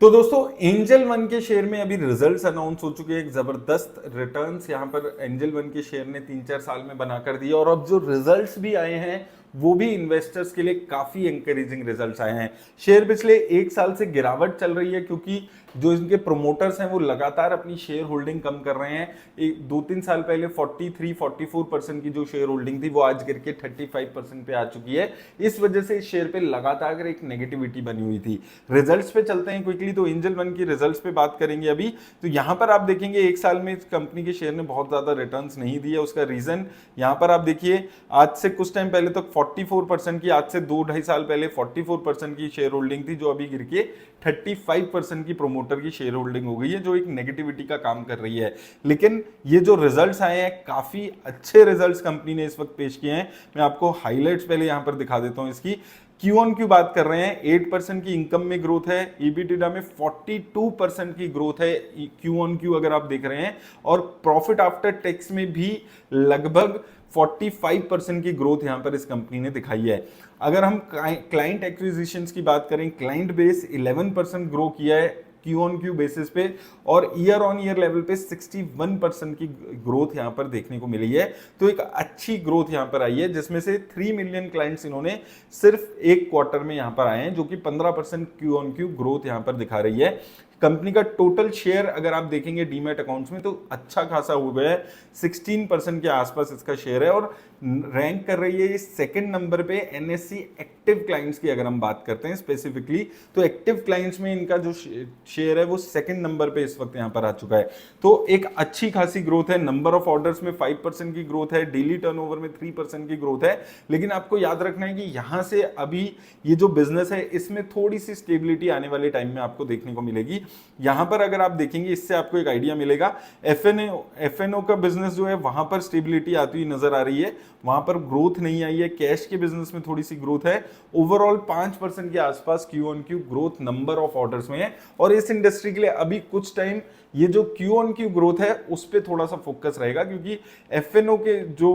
तो दोस्तों angel one के शेयर में अभी रिजल्ट्स अनाउंस हो चुके हैं। एक जबरदस्त रिटर्न्स यहाँ पर एंजल वन के शेयर ने 3-4 साल में बना कर दिया और अब जो रिजल्ट्स भी आए हैं वो भी इन्वेस्टर्स के लिए काफी एंकरेजिंग रिजल्ट्स आए हैं। शेयर पिछले 1 साल से गिरावट चल रही है क्योंकि जो इनके प्रोमोटर्स हैं वो लगातार अपनी शेयर होल्डिंग कम कर रहे हैं। 2-3 साल पहले 43-44% की जो शेयर होल्डिंग थी वो आज गिर के 35% पे आ चुकी है। इस वजह से इस शेयर पे लगातार एक नेगेटिविटी बनी हुई थी। रिजल्ट्स पे चलते हैं क्विकली। तो एंजल वन की रिजल्ट्स पे बात करेंगे अभी। तो यहां पर आप देखेंगे 1 साल में कंपनी के शेयर ने बहुत ज्यादा रिटर्न्स नहीं दिए। उसका रीजन यहां पर आप देखिए, आज से कुछ टाइम पहले तक 44% की, आज से 2-2.5 साल पहले 44% की शेयर होल्डिंग थी जो अभी गिर के 35% की प्रोमोटर की शेयर होल्डिंग हो गई है, जो एक नेगेटिविटी का काम कर रही है। लेकिन ये जो रिजल्ट्स आए हैं, काफी अच्छे रिजल्ट्स कंपनी ने इस वक्त पेश किए हैं। मैं आपको हाइलाइट्स पहले यहां पर दिखा देता हूं इसकी। क्यू ऑन क्यू बात कर रहे हैं, 8% की इनकम में ग्रोथ है। ईबिटिडा में 42% की ग्रोथ है क्यू ऑन क्यू अगर आप देख रहे हैं। और प्रॉफिट आफ्टर टैक्स में भी लगभग 45% की ग्रोथ यहां पर इस कंपनी ने दिखाई है। अगर हम क्लाइंट एक्विजिशंस की बात करें, क्लाइंट बेस 11% ग्रो किया है क्यू ऑन क्यू बेसिस पे, और ईयर ऑन ईयर लेवल पे 61% की ग्रोथ यहां पर देखने को मिली है। तो एक अच्छी ग्रोथ यहां पर आई है, जिसमें से 3 मिलियन क्लाइंट्स इन्होंने सिर्फ एक क्वार्टर में यहां पर आए हैं, जो कि 15% क्यू ऑन क्यू ग्रोथ यहां पर दिखा रही है। कंपनी का टोटल शेयर अगर आप देखेंगे डीमैट अकाउंट्स में तो अच्छा खासा हो गया है, 16% के आसपास इसका शेयर है। और रैंक कर रही है ये सेकंड नंबर पे एनएससी एक्टिव क्लाइंट्स की। अगर हम बात करते हैं स्पेसिफिकली, तो एक्टिव क्लाइंट्स में इनका जो शेयर है वो सेकंड नंबर पे इस वक्त यहां पर आ चुका है। तो एक अच्छी खासी ग्रोथ है। नंबर ऑफ ऑर्डर्स में 5% की ग्रोथ है, डेली टर्नओवर में 3% की ग्रोथ है। लेकिन आपको याद रखना है कि यहां से अभी ये जो बिजनेस है इसमें थोड़ी सी स्टेबिलिटी आने वाले टाइम में आपको देखने को मिलेगी। यहां पर अगर आप देखेंगे, इससे आपको एक आइडिया मिलेगा। एफएनओ का बिजनेस जो है वहां पर स्टेबिलिटी आती हुई नजर आ रही है, वहां पर ग्रोथ नहीं आई है। कैश के बिजनेस में थोड़ी सी ग्रोथ है। ओवरऑल 5% के आसपास Q on Q growth number of orders में है। और इस इंडस्ट्री के लिए अभी कुछ टाइम ये जो क्यू ऑन क्यू ग्रोथ है उस पर थोड़ा सा फोकस रहेगा, क्योंकि एफएनओ के जो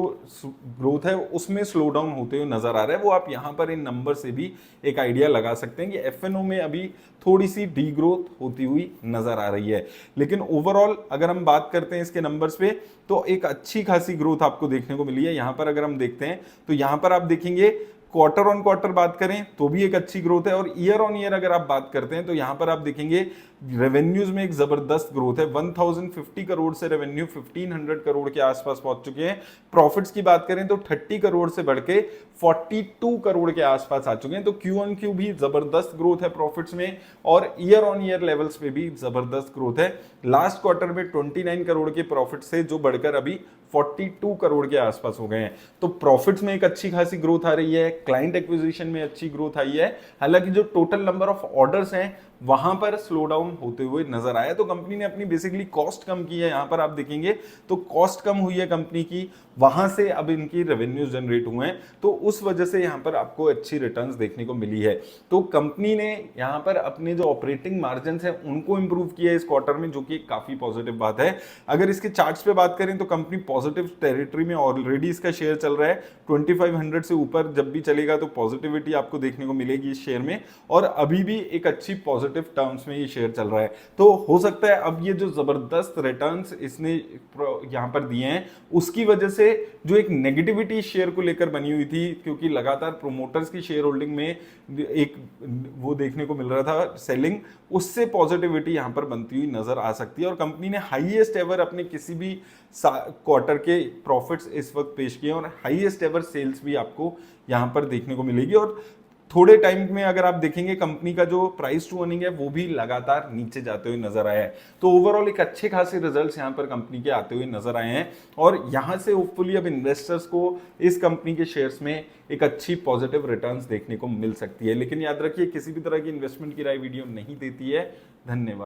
ग्रोथ है उसमें स्लो डाउन होते हुए नजर आ रहा है। वो आप यहां पर इन नंबर से भी एक आइडिया लगा सकते हैं कि एफएनओ में अभी थोड़ी सी डी ग्रोथ होती हुई नजर आ रही है। लेकिन ओवरऑल अगर हम बात करते हैं इसके नंबर्स पे, तो एक अच्छी खासी ग्रोथ आपको देखने को मिली है। यहां पर अगर हम देखते हैं तो यहां पर आप देखेंगे क्वार्टर ऑन क्वार्टर बात करें तो भी एक अच्छी ग्रोथ है, और ईयर ऑन ईयर अगर आप बात करते हैं तो यहां पर आप देखेंगे रेवेन्यूज में एक जबरदस्त ग्रोथ है। 1050 करोड़ से रेवेन्यू 1500 करोड़ के आसपास पहुंच चुके हैं। प्रॉफिट्स की बात करें तो 30 करोड़ से बढ़ के 42 करोड़ के आसपास आ चुके हैं। तो क्यू ऑन क्यू भी जबरदस्त ग्रोथ है प्रॉफिट्स में, और ईयर ऑन ईयर लेवल्स पे भी जबरदस्त ग्रोथ है। लास्ट क्वार्टर में 29 करोड़ के प्रॉफिट से जो बढ़कर अभी 42 करोड़ के आसपास हो गए हैं। तो प्रॉफिट्स में एक अच्छी खासी ग्रोथ आ रही है, क्लाइंट एक्विजिशन में अच्छी ग्रोथ आई है। हालांकि जो टोटल नंबर ऑफ ऑर्डर्स हैं वहां पर स्लो डाउन होते हुए नजर आया। तो कंपनी ने अपनी बेसिकली कॉस्ट कम की है। यहां पर आप देखेंगे तो कॉस्ट कम हुई है कंपनी की, वहां से अब इनकी रेवेन्यूज जनरेट हुए हैं, तो उस वजह से यहां पर आपको अच्छी रिटर्न्स देखने को मिली है। तो कंपनी ने यहां पर अपने जो ऑपरेटिंग मार्जिन है उनको इंप्रूव किया है इस क्वार्टर में, जो कि काफी पॉजिटिव बात है। अगर इसके चार्ट्स पे बात करें तो कंपनी पॉजिटिव टेरिटरी में ऑलरेडी इसका शेयर चल रहा है। 2500 से ऊपर जब भी चलेगा तो पॉजिटिविटी आपको देखने को मिलेगी इस शेयर में, और अभी भी एक अच्छी पॉजिटिव टर्म्स में ये शेयर चल रहा है। तो हो सकता है अब ये जो जबरदस्त रिटर्न्स इसने यहां पर दिए हैं उसकी वजह से जो एक नेगेटिविटी शेयर को लेकर बनी हुई थी, क्योंकि लगातार प्रोमोटर्स की शेयर होल्डिंग में एक वो देखने को मिल रहा था सेलिंग, उससे पॉजिटिविटी यहां पर बनती हुई नजर आ सकती है। और कंपनी ने हाईएस्ट एवर अपने किसी भी क्वार्टर के प्रॉफिट्स इस वक्त पेश किए, और हाईएस्ट एवर सेल्स भी आपको यहां पर देखने को मिलेगी। और थोड़े टाइम में अगर आप देखेंगे कंपनी का जो प्राइस टू अर्निंग है वो भी लगातार नीचे जाते हुए नजर आया है। तो ओवरऑल एक अच्छे खासे रिजल्ट्स यहां पर कंपनी के आते हुए नजर आए हैं, और यहां से होपफुली अब इन्वेस्टर्स को इस कंपनी के शेयर्स में एक अच्छी पॉजिटिव रिटर्न्स देखने को मिल सकती है। लेकिन याद रखिए, किसी भी तरह की इन्वेस्टमेंट की राय वीडियो नहीं देती है। धन्यवाद।